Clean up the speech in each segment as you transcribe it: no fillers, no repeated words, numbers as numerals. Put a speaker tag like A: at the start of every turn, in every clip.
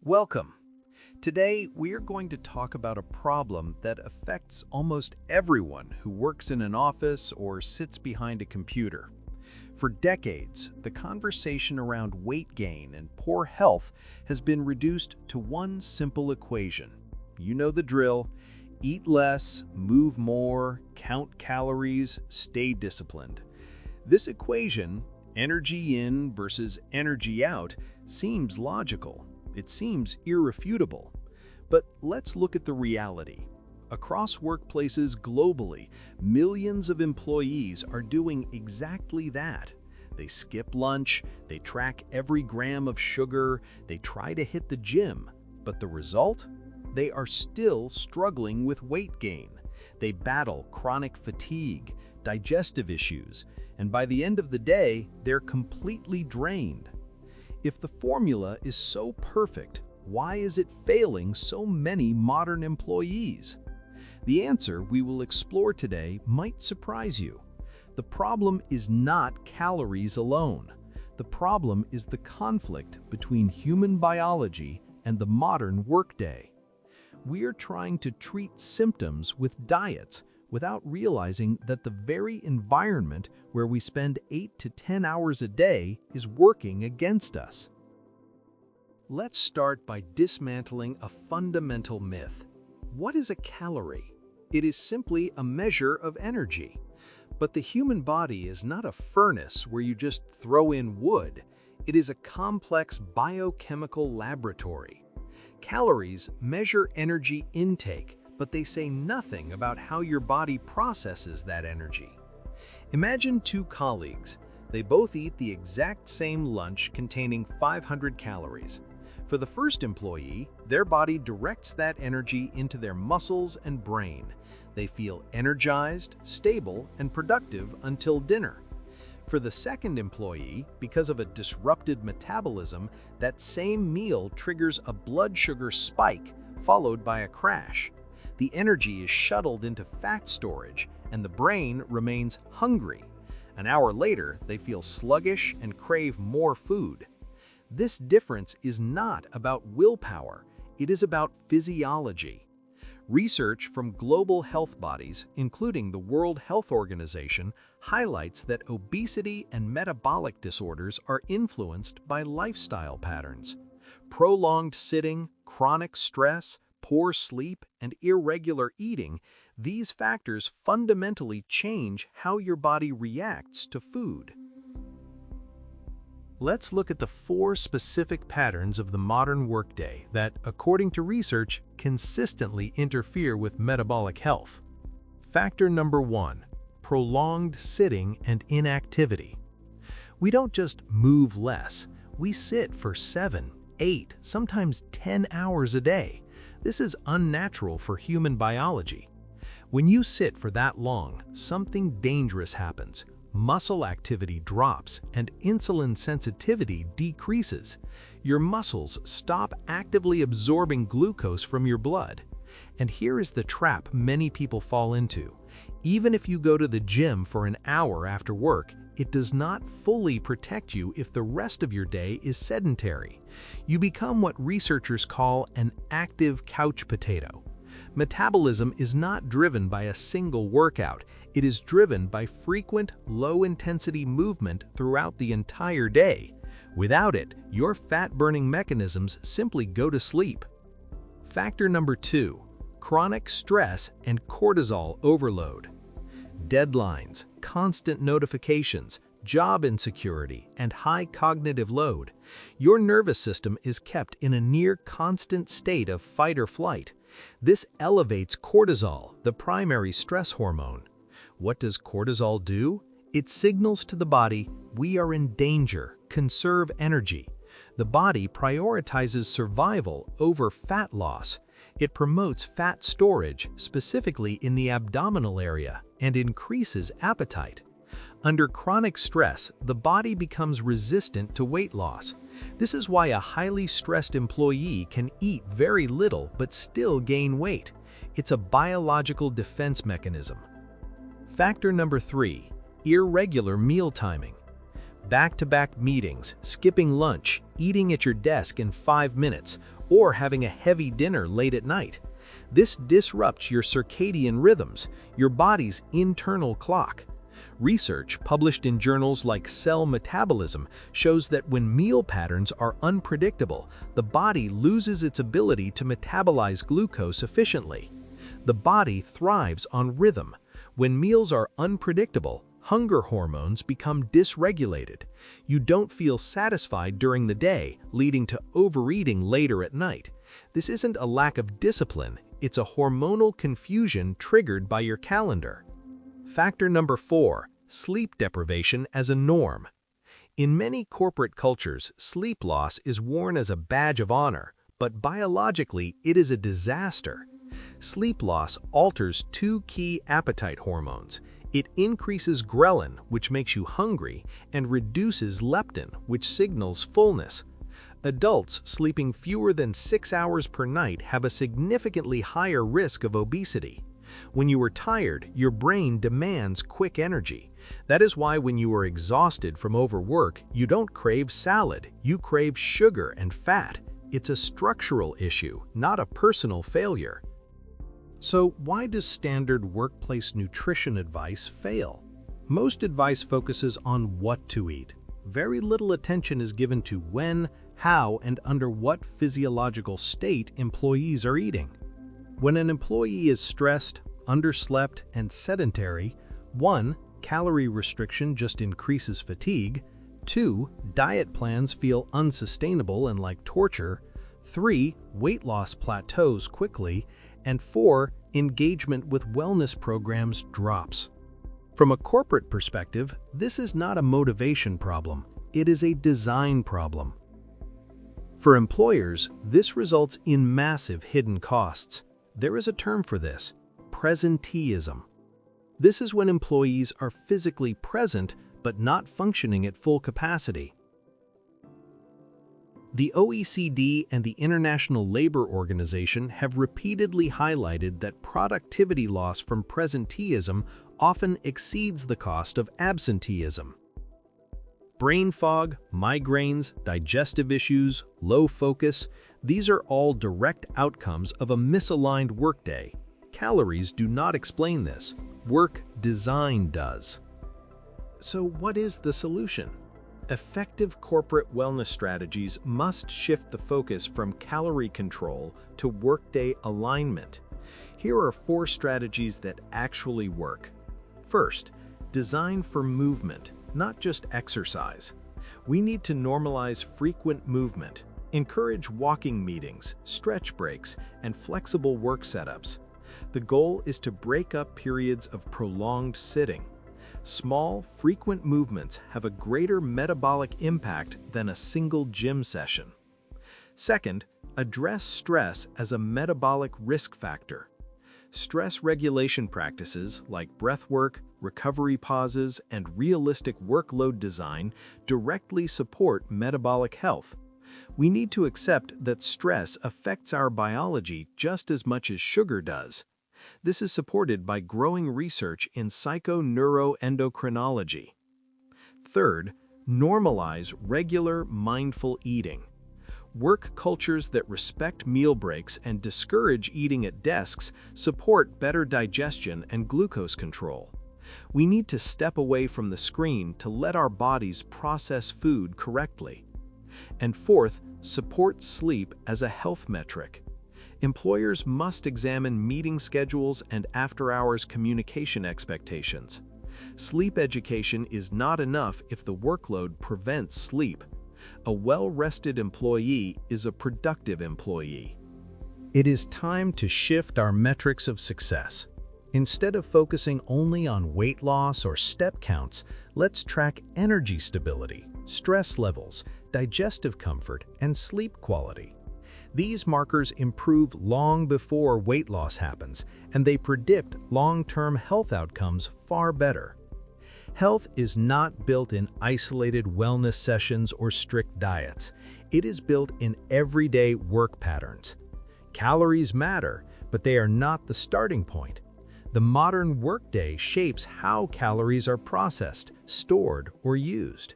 A: Welcome. Today, we are going to talk about a problem that affects almost everyone who works in an office or sits behind a computer. For decades, the conversation around weight gain and poor health has been reduced to one simple equation. You know the drill: eat less, move more, count calories, stay disciplined. This equation, energy in versus energy out, seems logical. It seems irrefutable. But let's look at the reality. Across workplaces globally, millions of employees are doing exactly that. They skip lunch, they track every gram of sugar, they try to hit the gym. But the result? They are still struggling with weight gain. They battle chronic fatigue, digestive issues, and by the end of the day, they're completely drained. If the formula is so perfect, why is it failing so many modern employees? The answer we will explore today might surprise you. The problem is not calories alone. The problem is the conflict between human biology and the modern workday. We are trying to treat symptoms with diets without realizing that the very environment where we spend 8 to 10 hours a day is working against us. Let's start by dismantling a fundamental myth. What is a calorie? It is simply a measure of energy. But the human body is not a furnace where you just throw in wood. It is a complex biochemical laboratory. Calories measure energy intake, but they say nothing about how your body processes that energy. Imagine two colleagues. They both eat the exact same lunch containing 500 calories. For the first employee, their body directs that energy into their muscles and brain. They feel energized, stable, and productive until dinner. For the second employee, because of a disrupted metabolism, that same meal triggers a blood sugar spike followed by a crash. The energy is shuttled into fat storage, and the brain remains hungry. An hour later, they feel sluggish and crave more food. This difference is not about willpower, it is about physiology. Research from global health bodies, including the World Health Organization, highlights that obesity and metabolic disorders are influenced by lifestyle patterns. Prolonged sitting, chronic stress, poor sleep, and irregular eating, these factors fundamentally change how your body reacts to food. Let's look at the 4 specific patterns of the modern workday that, according to research, consistently interfere with metabolic health. Factor number 1: prolonged sitting and inactivity. We don't just move less, we sit for 7, 8, sometimes 10 hours a day. This is unnatural for human biology. When you sit for that long, something dangerous happens. Muscle activity drops and insulin sensitivity decreases. Your muscles stop actively absorbing glucose from your blood. And here is the trap many people fall into. Even if you go to the gym for an hour after work, it does not fully protect you if the rest of your day is sedentary. You become what researchers call an active couch potato. Metabolism is not driven by a single workout. It is driven by frequent, low-intensity movement throughout the entire day. Without it, your fat-burning mechanisms simply go to sleep. Factor number 2: chronic stress and cortisol overload. Deadlines, constant notifications, job insecurity, and high cognitive load. Your nervous system is kept in a near-constant state of fight or flight. This elevates cortisol, the primary stress hormone. What does cortisol do? It signals to the body, we are in danger, conserve energy. The body prioritizes survival over fat loss. It promotes fat storage, specifically in the abdominal area, and increases appetite. Under chronic stress, the body becomes resistant to weight loss. This is why a highly stressed employee can eat very little but still gain weight. It's a biological defense mechanism. Factor number 3: irregular meal timing. Back-to-back meetings, skipping lunch, eating at your desk in 5 minutes, or having a heavy dinner late at night. This disrupts your circadian rhythms, your body's internal clock. Research published in journals like Cell Metabolism shows that when meal patterns are unpredictable, the body loses its ability to metabolize glucose efficiently. The body thrives on rhythm. When meals are unpredictable, hunger hormones become dysregulated. You don't feel satisfied during the day, leading to overeating later at night. This isn't a lack of discipline, it's a hormonal confusion triggered by your calendar. Factor number 4, sleep deprivation as a norm. In many corporate cultures, sleep loss is worn as a badge of honor, but biologically it is a disaster. Sleep loss alters two key appetite hormones. It increases ghrelin, which makes you hungry, and reduces leptin, which signals fullness. Adults sleeping fewer than 6 hours per night have a significantly higher risk of obesity. When you are tired, your brain demands quick energy. That is why when you are exhausted from overwork, you don't crave salad, you crave sugar and fat. It's a structural issue, not a personal failure. So why does standard workplace nutrition advice fail? Most advice focuses on what to eat. Very little attention is given to when, how, and under what physiological state employees are eating. When an employee is stressed, underslept, and sedentary, 1. Calorie restriction just increases fatigue. 2. Diet plans feel unsustainable and like torture. 3. Weight loss plateaus quickly. And 4. Engagement with wellness programs drops. From a corporate perspective, this is not a motivation problem. It is a design problem. For employers, this results in massive hidden costs. There is a term for this: presenteeism. This is when employees are physically present but not functioning at full capacity. The OECD and the International Labor Organization have repeatedly highlighted that productivity loss from presenteeism often exceeds the cost of absenteeism. Brain fog, migraines, digestive issues, low focus, these are all direct outcomes of a misaligned workday. Calories do not explain this. Work design does. So what is the solution? Effective corporate wellness strategies must shift the focus from calorie control to workday alignment. Here are 4 strategies that actually work. First, design for movement, not just exercise. We need to normalize frequent movement, encourage walking meetings, stretch breaks, and flexible work setups. The goal is to break up periods of prolonged sitting. Small, frequent movements have a greater metabolic impact than a single gym session. Second, address stress as a metabolic risk factor. Stress regulation practices like breathwork, recovery pauses, and realistic workload design directly support metabolic health. We need to accept that stress affects our biology just as much as sugar does. This is supported by growing research in psychoneuroendocrinology. Third, normalize regular, mindful eating. Work cultures that respect meal breaks and discourage eating at desks support better digestion and glucose control. We need to step away from the screen to let our bodies process food correctly. And fourth, support sleep as a health metric. Employers must examine meeting schedules and after-hours communication expectations. Sleep education is not enough if the workload prevents sleep. A well-rested employee is a productive employee. It is time to shift our metrics of success. Instead of focusing only on weight loss or step counts, let's track energy stability, stress levels, digestive comfort, and sleep quality. These markers improve long before weight loss happens, and they predict long-term health outcomes far better. Health is not built in isolated wellness sessions or strict diets. It is built in everyday work patterns. Calories matter, but they are not the starting point. The modern workday shapes how calories are processed, stored, or used.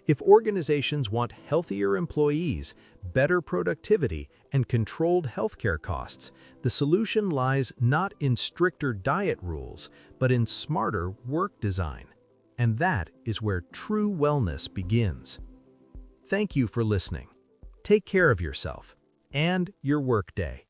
A: If organizations want healthier employees, better productivity, and controlled healthcare costs, the solution lies not in stricter diet rules, but in smarter work design. And that is where true wellness begins. Thank you for listening. Take care of yourself and your workday.